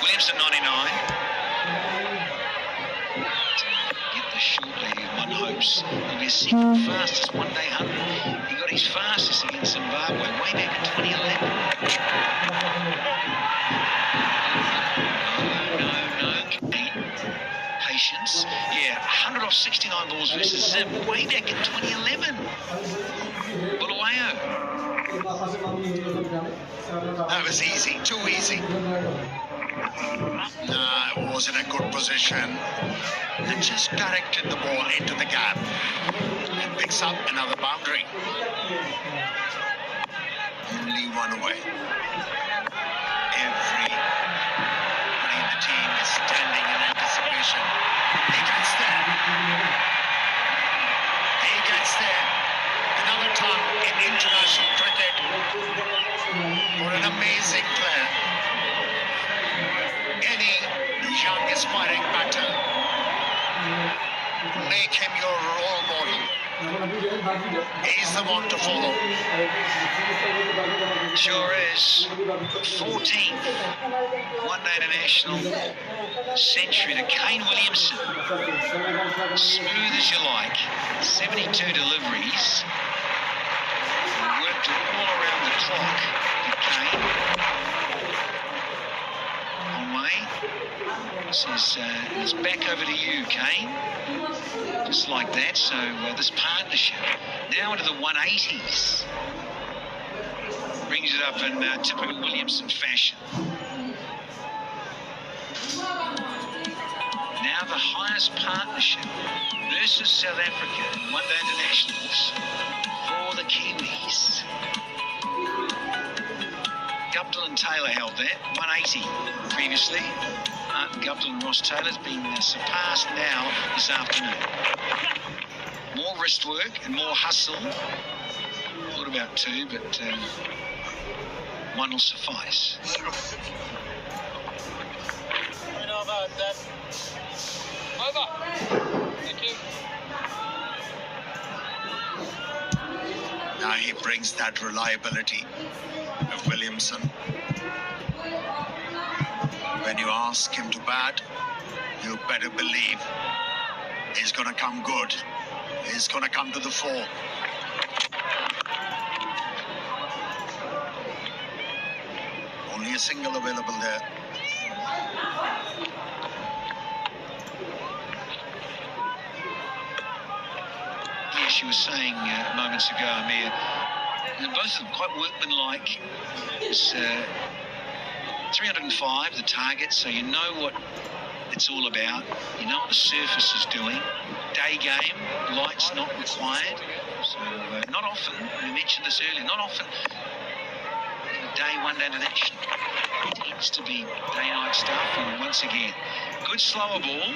Williamson 99. Get the short lead, one hopes. He'll be a second fastest one-day 100. He got his fastest against Zimbabwe way back in 2011. No. Patience. Yeah, 100 off 69 balls versus Zim way back in 2011. Bulawayo. That was easy, too easy. Nah, it was in a good position. And just directed the ball into the gap. And picks up another boundary. Only 1 away. Everybody in the team is standing in anticipation. He gets there. He gets there. Another time in international cricket. What an amazing player. Any young aspiring batter, make him your role model. He's the one to follow. Sure is. 14th one-day international century to Kane Williamson. Smooth as you like. 72 deliveries. Worked it all around the clock to Kane. Says, it's back over to you, Kane. Just like that. So this partnership now into the 180s. Brings it up in typical Williamson fashion. Now the highest partnership versus South Africa in one-day internationals for the Kiwis. Guptill and Taylor held that, 180 previously. Martin Guptill and Ross Taylor's been surpassed now this afternoon. More wrist work and more hustle. Thought about two, but one will suffice. You know about that? Over. Thank you. Now he brings that reliability of Williamson. When you ask him to bat, you better believe he's going to come good. He's going to come to the fore. Only a single available there. Yeah, she was saying moments ago, Amir, both of them quite workmanlike. It's 305, the target, so you know what it's all about. You know what the surface is doing. Day game, lights not required. So not often, we mentioned this earlier, not often day one international. It tends to be day-night stuff, and once again, good slower ball.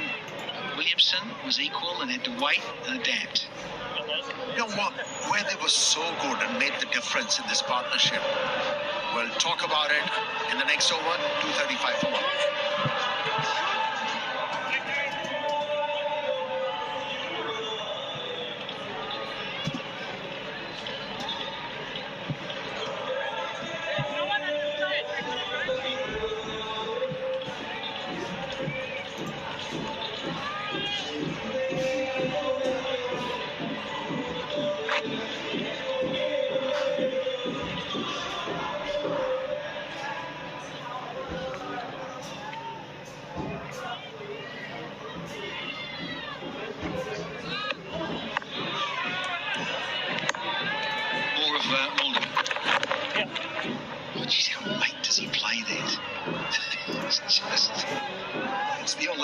Williamson was equal and had to wait and adapt. You know what? Where they were so good and made the difference in this partnership. We'll talk about it in the next over, 2:35 for 1.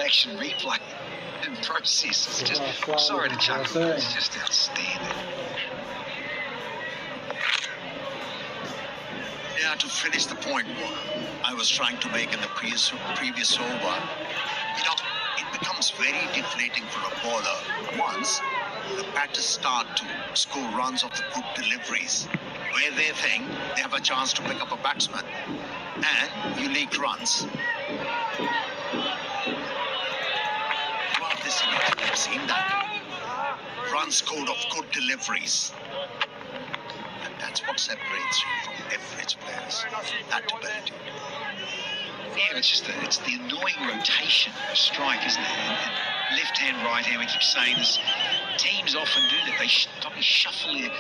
Action replay and process. It's just, I'm sorry to chuckle, it's just outstanding. Yeah, to finish the point I was trying to make in the previous over, you know, it becomes very deflating for a bowler once the batters start to score runs off the good deliveries, where they think they have a chance to pick up a batsman, and you leak runs. I've seen that. Runs scored off good deliveries. And that's what separates you from average players. That ability. Yeah, it's the annoying rotation of strike, isn't it? And left hand, right hand, we keep saying this. Teams often do that. They probably shuffle their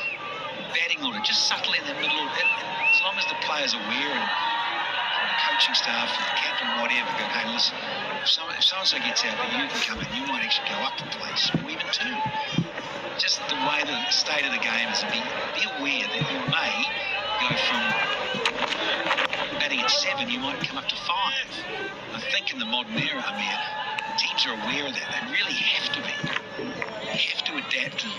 batting order just subtly in the middle of it. As long as the player's aware and the coaching staff, and the captain, whatever, go, hey, listen, if so-and-so gets out, but you can come in, you might actually go up a place, or even two. Just the way the state of the game is, be aware that you may go from batting at 7, you might come up to 5. I think in the modern era, Amir, teams are aware of that. They really have to be. They have to adapt and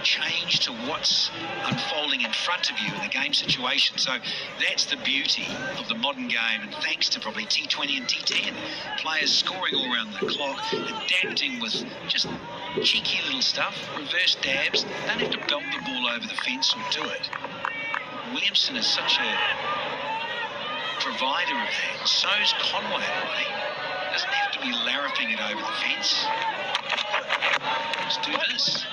change to what's unfolding in front of you in the game situation. So that's the beauty of the modern game, and thanks to probably T20 and T10, players scoring all around the clock, adapting with just cheeky little stuff, reverse dabs, don't have to belt the ball over the fence or do it. Williamson is such a provider of that. So's Conway, right? Doesn't have to be larraping it over the fence. Let's do this.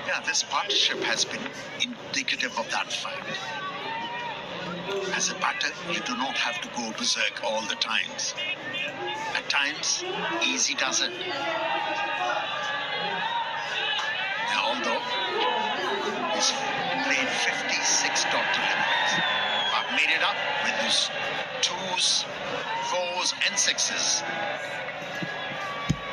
Yeah, this partnership has been indicative of that fact. As a batter, you do not have to go berserk all the times. At times, easy does it. Now, although he's played 56 dot deliveries, but made it up with his 2s, 4s and 6s.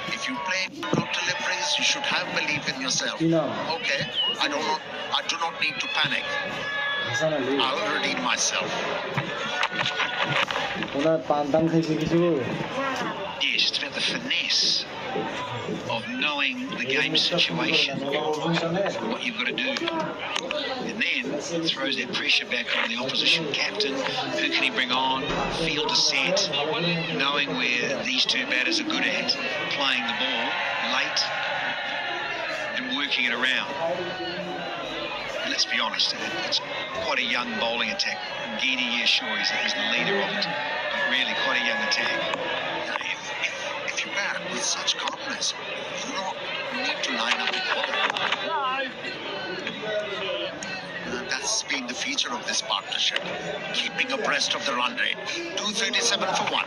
If you play good deliveries, you should have belief in yourself. Okay, I do not need to panic. I will redeem myself. Yes, it's about the finesse of knowing the game situation, what you've got to do. And then it throws that pressure back on the opposition captain. Who can he bring on? Field a set, knowing where these two batters are good at, playing the ball late and working it around. And let's be honest, it's quite a young bowling attack. 𝗬𝗍, yeah, sure, he's the leader of it, but really quite a young attack. If you bat with such calmness, you do not need to line up the ball. That's been the feature of this partnership, keeping abreast of the run rate. 237 for 1.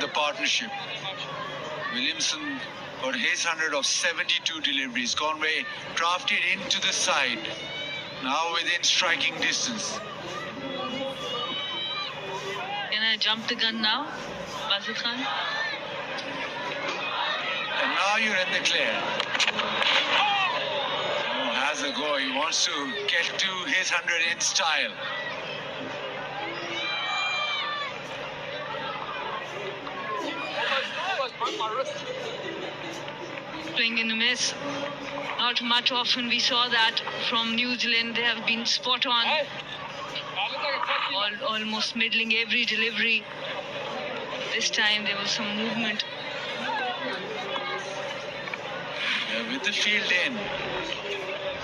The partnership. Williamson got his 100 of 72 deliveries. Conway drafted into the side, now within striking distance. Can I jump the gun now, Basit Khan? And now you're in the clear. Oh, has a go. He wants to get to his 100 in style. Swing in the miss. Not much often we saw that from New Zealand. They have been spot on. Almost middling every delivery. This time there was some movement. Yeah, with the field in,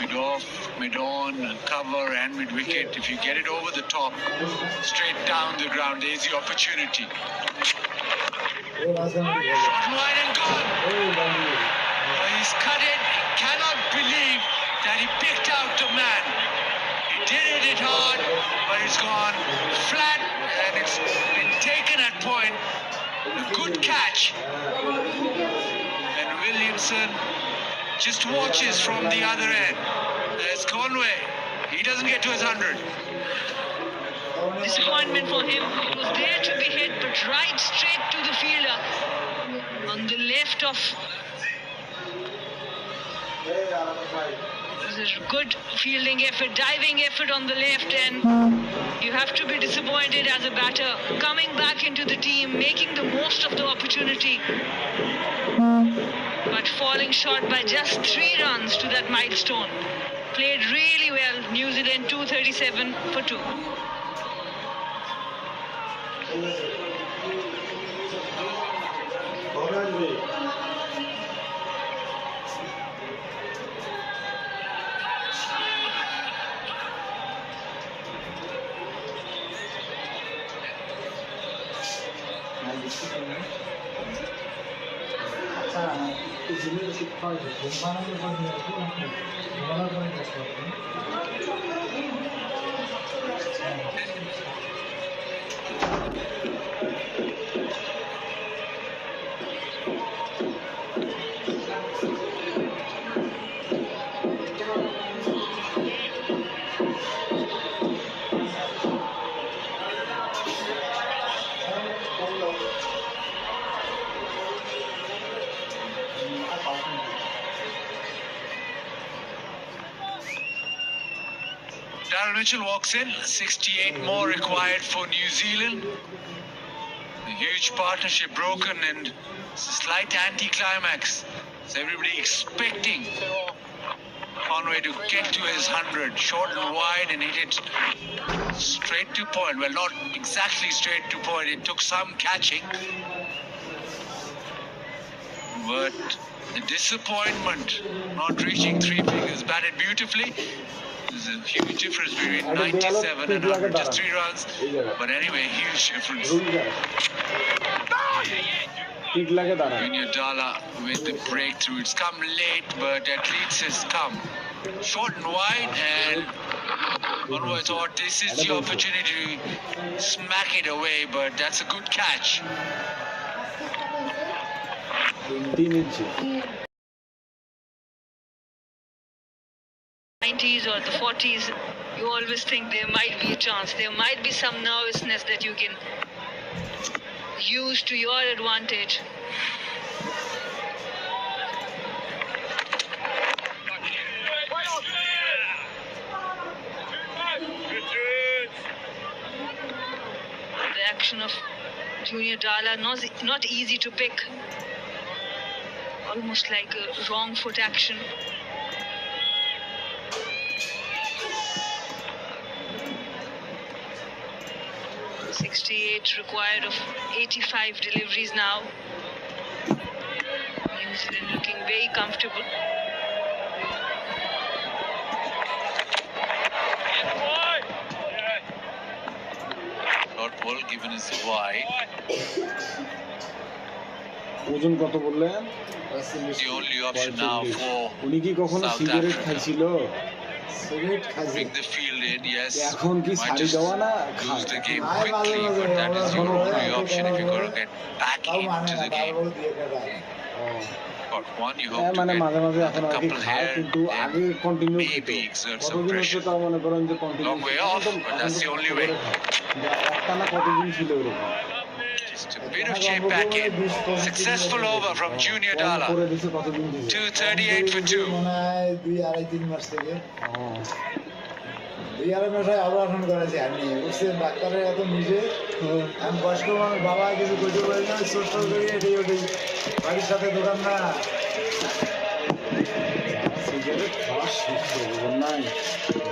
mid-off, mid-on, cover and mid-wicket. If you get it over the top, straight down the ground, there's the opportunity. Shot wide and gone. He's cut it. He cannot believe that he picked out the man. He did it hard, but it's gone flat and it's been taken at point. A good catch. And Williamson just watches from the other end. There's Conway. He doesn't get to his 100. Disappointment for him. It was there to be hit, but right straight to the fielder on the left of. It was a good fielding effort, diving effort on the left, and you have to be disappointed as a batter coming back into the team, making the most of the opportunity, but falling short by just 3 runs to that milestone. Played really well. New Zealand 237 for 2. Mitchell walks in, 68 more required for New Zealand. The huge partnership broken, and It's a slight anti-climax. So everybody expecting Conway to get to his 100, short and wide, and hit it straight to point. Well, not exactly straight to point. It took some catching. But the disappointment not reaching 3 figures. Batted beautifully. There's a huge difference between 97 and 100. Just 3 runs. But anyway, huge difference. 𝗬𝗎𝗲 with the breakthrough. It's come late, but at least it's come. Short and wide, and Conway thought this is the opportunity to smack it away, but that's a good catch. 90s or the 40s, you always think there might be a chance. There might be some nervousness that you can use to your advantage. The action of 𝗬𝗎𝗲 not easy to pick. Almost like a wrong foot action. .68 required of 85 deliveries now. New Zealand looking very comfortable. Not well given is wide. ওজন কত বললেন? The only option now for উনি কি কখনো South cigarette Africa. খাইছিল? Cigarette খাইছে। Bring the field in, yes. এখন কি Might ছাড়ি just দেওয়া না? lose the game quickly, but that is your only option if you're going to get back into the game. Got one, you hope to মানে মাঝে মাঝে get এখন a আর কি couple খায় here, কিন্তু আগে then continue maybe exert some কতদিন হচ্ছে pressure. তাও মনে করেন যে continue Long way off, but that's the only way. একটা না কতদিন ছিল এরকম Just a bit of shape back in. Successful over from 𝗬𝗎𝗲. করে দিছে কতদিন দিছে 238 for 2. মনে হয় 2-2.5-3 মাস থেকে 2-2.5 মাস অপারেশন করেছি আমি বুঝছেন ডাক্তারের এত নিজে আমি বয়স্ক মানুষ বাবা কিছু করতে পারি না ছোট করি এটাই ওটাই বাড়ির সাথে দোকান না সিগারেট খাওয়া শিখছে বুঝলেন নাই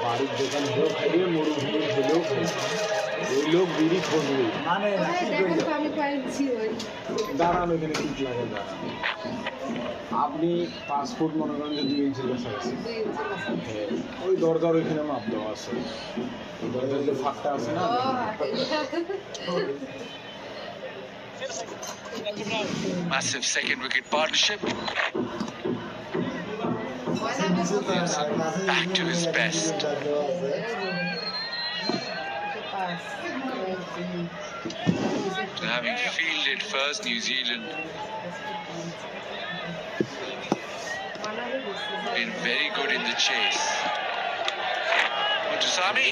বাড়ির দোকান হলেও খাইবে মরুভূমি হলেও খাইবে ওই লোক বিড়ি খোঁজবে মানে না কি করি দাঁড়ান ওইখানে ঠিক লাগে দাঁড়ান আপনি পাসপোর্ট মনে করেন যে 2 ইঞ্চির কাছাকাছি হ্যাঁ ওই দরজার ওইখানে মাপ দেওয়া আছে দরজার যে ফাঁকটা আছে না Massive second wicket partnership. Back to his best. So having fielded first, New Zealand been very good in the chase. Mphathusamy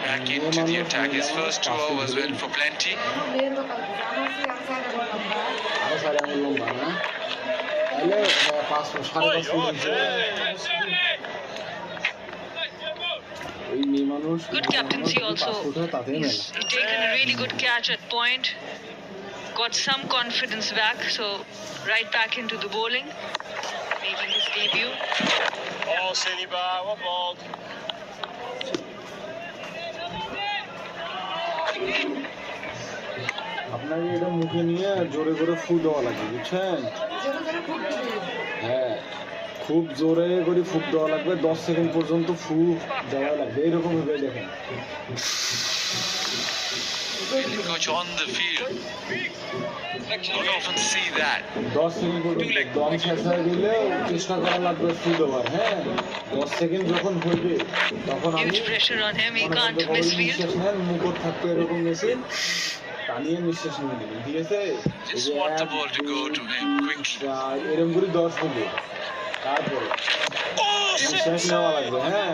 back into the attack. His first 2 overs went for plenty. আরো 4 আঙুল লম্বা না তাহলে 5 5.5 foot ওই মেয়ে মানুষ Good captaincy also. He's taken a really good catch at point. Got some confidence back, so right back into the bowling, making his debut. Ball, City bar, what ball? আপনাকে এটা মুখে নিয়ে জোরে করে ফু দেওয়া লাগবে বুঝছেন হ্যাঁ খুব জোরে করে ফুক দেওয়া লাগবে 10 সেকেন্ড পর্যন্ত ফু দেওয়া লাগবে এরকম ভাবে দেখেন Fielding coach on the field. Don't often see that. 10 second পর্যন্ত দম শেষ হয়ে গেলে চেষ্টা করা লাগবে ফু দেওয়ার হ্যাঁ 10 সেকেন্ড যখন হইবে তখন আমি Huge pressure on him. He can't misfield. মুকুট থাকবে এরকম মেশিন টানিয়ে নিঃশ্বাস নিয়ে নেবেন ঠিক আছে Just want the ball to go to him quickly. এরকম করে 10 হবে তারপরে নিঃশ্বাস নেওয়া লাগবে হ্যাঁ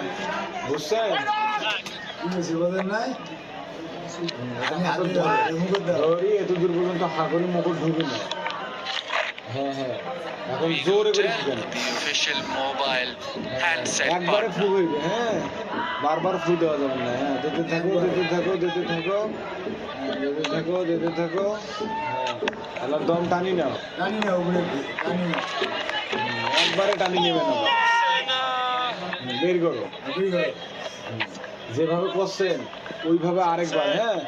বুঝছেন জীবনের নাই ধরি এত দূর পর্যন্ত হাগরি মুকুট ঢুকে না হ্যাঁ হ্যাঁ এখন জোরে করে ফুদেন The official mobile handset একবারে partner. ফু হইবে হ্যাঁ বারবার ফু দেওয়া যাবে না হ্যাঁ যেতে থাকো যেতে থাকো যেতে থাকো যেতে থাকো যেতে থাকো হ্যাঁ এবার দম টানি নাও জানি না ওগুলো জানি না একবারে টানি নেবে না বের করো ঠিক আছে যেভাবে করছেন ওইভাবে আরেকবার হ্যাঁ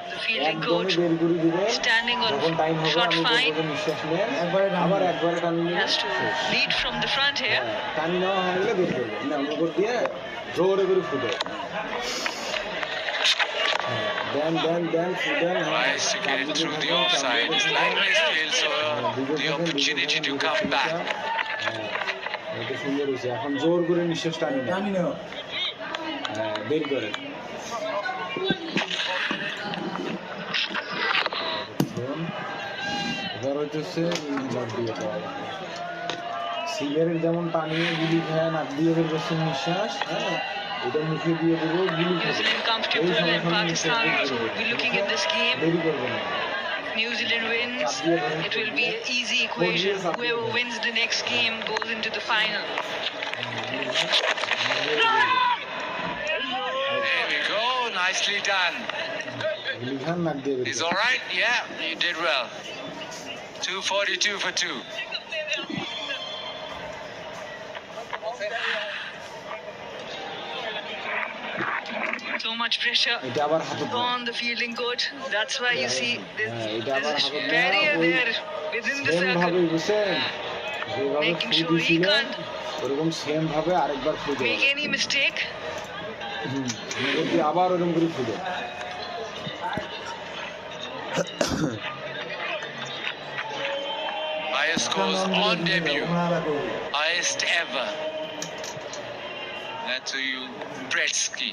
একদমই বের করে দিবেন Standing on যখন টাইম হবে short আমি fine. বলবো নিঃশ্বাস নেন একবারে টানি আবার নেবেন। একবারে টানি নেবেন Has to lead from the front here. হ্যাঁ, টানি নেওয়া হয়ে গেলে বের করবেন না উপর দিয়ে জোরে করে ফুটে দেন দেন দেন ফুটেন Tries to get it through the offside. It's like his field, so the opportunity to come back. এটা সুন্দর হয়েছে এখন জোর করে নিঃশ্বাস টানি নেন জানি না হ্যাঁ বের করে এবার হইতেছে নাক দিয়ে পাওয়া সিগারেট যেমন টানিয়ে গুলি খায় নাক দিয়ে বের করছে নিঃশ্বাস হ্যাঁ এটা মুখে দিয়ে দেবো গুলি New Zealand comfortable and Pakistan will be looking in this game. দেরি করবে না New Zealand wins. It will be an easy equation. Whoever wins the next game goes into the final. There we go. Nicely done. গুলি খান নাক দিয়ে বের He's করবে। all right. Yeah, he did well. 242 for 2. So much pressure এটা আবার হাতে দাও। on the fielding coach. That's why you see এটা আবার there's হাতে a দাও, barrier ওই there within the সেম ভাবে circle. বুঝছেন যেভাবে Making ফু sure he দিয়েছিলেন can't ওরকম সেম ভাবে আরেকবার ফু দেবেন make any mistake. যদি আবার ওরকম করে ফু দেন Highest scores on debut. ওনারা করবে Highest ever. That's to you, 貴